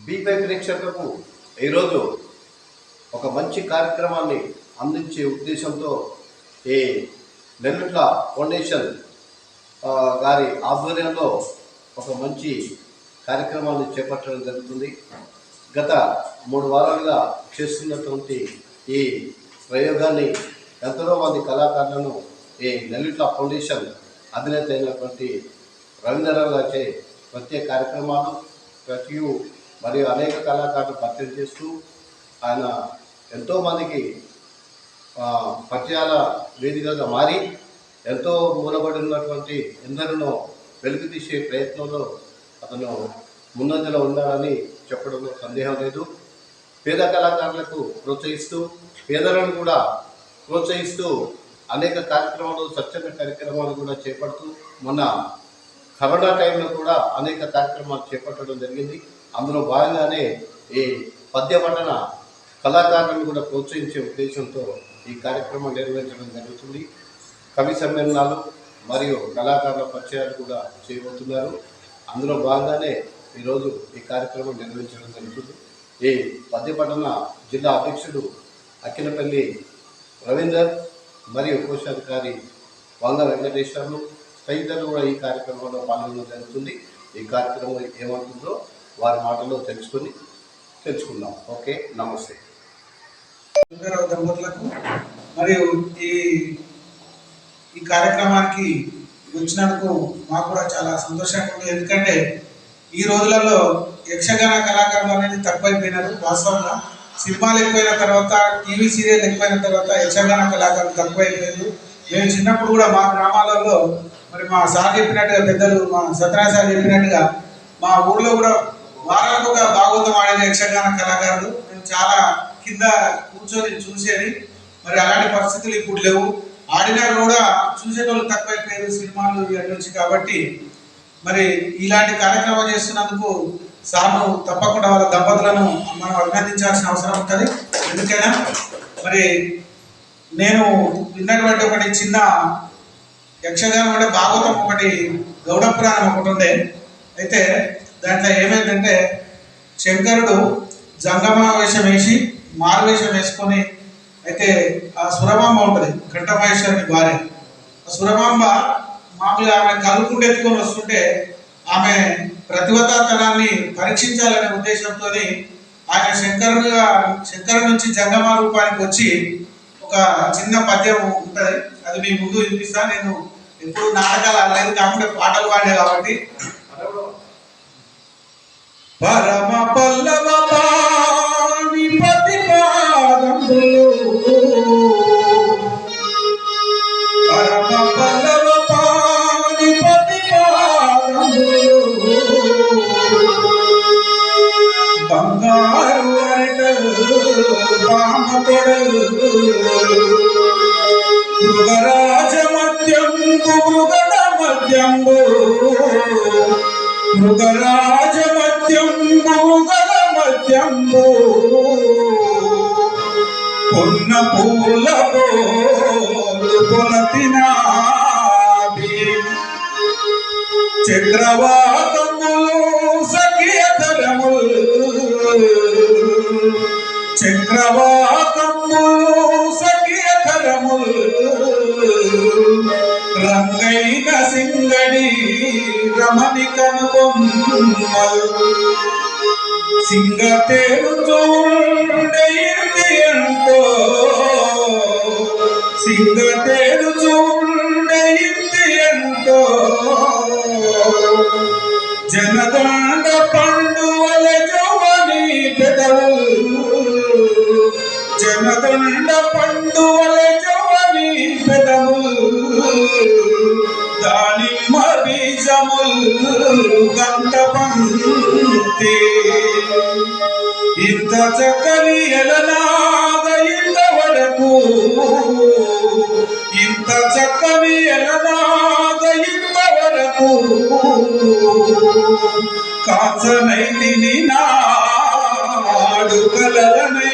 బీపై ప్రేక్షకులకు ఈరోజు ఒక మంచి కార్యక్రమాన్ని అందించే ఉద్దేశంతో ఈ నెల్లుట్ల ఫౌండేషన్ గారి ఆధ్వర్యంలో ఒక మంచి కార్యక్రమాన్ని చేపట్టడం జరుగుతుంది. గత 3 వారాలుగా చేస్తున్నటువంటి ఈ ప్రయోగాన్ని ఎంతో మంది కళాకారులను ఈ నెల్లుట్ల ఫౌండేషన్ అధినేత అయినటువంటి రవీంద్రరావు గారిచే ప్రత్యేక కార్యక్రమాలు మరియు అనేక కళాకారులు పరిచయం చేస్తూ ఆయన ఎంతోమందికి పరిచయాల వేదికగా మారి ఎంతో మూలబడి ఉన్నటువంటి ఎందరినో వెలుగు తీసే ప్రయత్నంలో అతను ముందంజలో ఉన్నాడని చెప్పడంలో సందేహం లేదు. పేద కళాకారులకు ప్రోత్సహిస్తూ పేదలను కూడా ప్రోత్సహిస్తూ అనేక కార్యక్రమాలు స్వచ్ఛంద కార్యక్రమాలు కూడా చేపడుతూ మొన్న కరోనా టైంలో కూడా అనేక కార్యక్రమాలు చేపట్టడం జరిగింది. అందులో భాగంగానే ఈ పద్య పఠన కళాకారులను కూడా ప్రోత్సహించే ఉద్దేశంతో ఈ కార్యక్రమం నిర్వహించడం జరుగుతుంది. కవి సమ్మేళనాలు మరియు కళాకారుల పరిచయాలు కూడా చేయబోతున్నారు. అందులో భాగంగానే ఈరోజు ఈ కార్యక్రమం నిర్వహించడం జరుగుతుంది. ఈ పద్య పఠన జిల్లా అధ్యక్షుడు అక్కినపల్లి రవీందర్ మరియు కోశాధికారి వంగ వెంకటేశ్వర్లు తదితరులు కూడా ఈ కార్యక్రమంలో పాల్గొనడం జరుగుతుంది. ఈ కార్యక్రమం ఏమవుతుందో వారి మాటలో తెలుసుకుందాం. ఓకే, నమస్తే. దంపతులకు మరియు ఈ కార్యక్రమానికి వచ్చినందుకు మాకు కూడా చాలా సంతోషంగా ఉంది. ఎందుకంటే ఈ రోజులలో యక్షగాన కళాకారులు అనేది తక్కువైపోయినారు. వాస్తవంగా సినిమాలు ఎక్కువైన తర్వాత, టీవీ సీరియల్ ఎక్కువైన తర్వాత యక్షగాన కళాకారులు తక్కువైపోయారు. మేము చిన్నప్పుడు కూడా మా గ్రామాలలో మరి మా సార్ చెప్పినట్టుగా, పెద్దలు మా సత్యనారాయణ సార్ చెప్పినట్టుగా మా ఊర్లో కూడా వారానికి ఒక భాగవతం ఆడేది యక్షగాన కళాకారులు. మేము చాలా కింద కూర్చొని చూసేది. మరి అలాంటి పరిస్థితులు ఇప్పుడు లేవు. ఆడినా కూడా చూసేటోళ్ళు తక్కువైపోయారు సినిమాలు ఇవన్నీ వచ్చి. కాబట్టి మరి ఇలాంటి కార్యక్రమం చేస్తున్నందుకు సార్ను తప్పకుండా వాళ్ళ దంపతులను మనం అభినందించాల్సిన అవసరం ఉంటుంది. ఎందుకైనా మరి నేను విన్నటువంటి ఒకటి చిన్న యక్షగానం అంటే భాగవతం ఒకటి, గౌడ పురాణం ఒకటి ఉండే. అయితే దాంట్లో ఏమైందంటే శంకరుడు జంగమ వేషం వేసి మారువేషం వేసుకొని, అయితే ఆ సురమాంబ ఉంటుంది ఘంటమహేశ్వరుని భార్య. ఆ సురమాంబ మామూలుగా ఆమె కలుపుకుంటూ ఎత్తుకొని వస్తుంటే ఆమె ప్రతిభాతనాన్ని పరీక్షించాలనే ఉద్దేశంతో ఆయన శంకరుడు నుంచి జంగమ రూపానికి వచ్చి ఒక చిన్న పద్యం ఉంటుంది. అది మీ ముందు వినిపిస్తా. నేను ఎప్పుడు నాటకాలు ఆడలేదు, కాకుండా పాటలు పాడే కాబట్టి. పరమ పల్లవ పాణిపతి పాదములు, పరమ పల్లవ పాణిపతి పాదములు, బంగారు అరటలు పామతొడలు, మృగరాజ మధ్యంబు మృగద మధ్యంబు, మృగరాజ మధ్యంబు మృగద మధ్యంబు, పొన్న పూల పోలు పొలతినాభి, చక్రవాకములు సఖియతరములు, చక్రవాకములు సఖియతరములు, రంగైన సింగడి రమణి కనుబొమ్మలు, సింగతేరు చూడయింది ఎంతో, సింగతేరు చూడయింది ఎంతో, జనదండ పండువల జవని పెదవులు, జనదండ పండువల జవని పెదవులు, దానిమ్మ బీజములు గంట పంతి, ఇంత చక్కని ఎలనాగ ఇంతవరకు, ఇంత చక్కని ఎలనాగ ఇంతవరకు, కాసనైతిని నాడు కలలనై